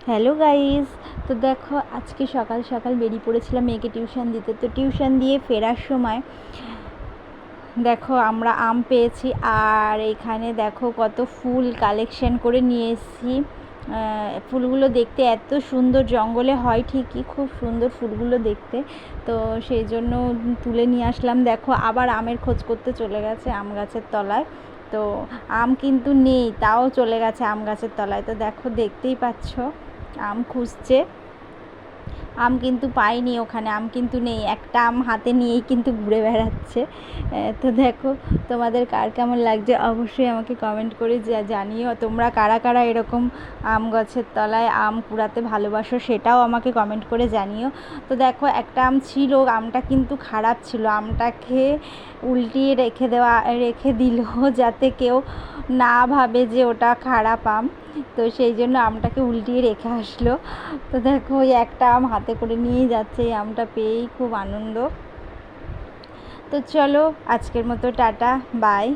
Hello guys, তো দেখো আজকে সকাল সকাল বেরিয়ে পড়েছিলাম মেয়েকে টিউশন দিতে। তো টিউশন দিয়ে ফেরার সময় দেখো আমরা আম পেয়েছি, আর এখানে দেখো কত ফুল কালেকশন করে নিয়ে এসেছি। ফুলগুলো দেখতে এত সুন্দর, জঙ্গলে হয় ঠিকই, খুব সুন্দর ফুলগুলো দেখতে। তো সেই জন্য তুলে নিয়ে আসলাম। দেখো আবার আমের খোঁজ করতে চলে গেছে আম গাছের তলায়। তো আম কিন্তু নেই, তাও চলে গেছে আম গাছের তলায়। তো দেখো দেখতেই পাচ্ছ আম খুঁজছে, আম কিন্তু পাইনি ওখানে, আম কিন্তু নেই, একটা আম হাতে নিয়েই কিন্তু ঘুরে বেড়াচ্ছে। তো দেখো তোমাদের কার কেমন লাগছে অবশ্যই আমাকে কমেন্ট করে জানিও। তোমরা কারা কারা এরকম আম গাছের তলায় আম কুড়াতে ভালোবাসো সেটাও আমাকে কমেন্ট করে জানিও। তো দেখো একটা আম ছিল, আমটা কিন্তু খারাপ ছিল, আমটাকে উল্টিয়ে রেখে দিল যাতে কেউ না ভাবে যে ওটা খারাপ আম। তো সেই জন্য আমটাকে উল্টিয়ে রেখে আসলো। তো দেখো ওই একটা আম হাতে করে নিয়েই যাচ্ছে, এই আমটা পেয়েই খুব আনন্দ। তো চলো আজকের মতো টাটা, বাই।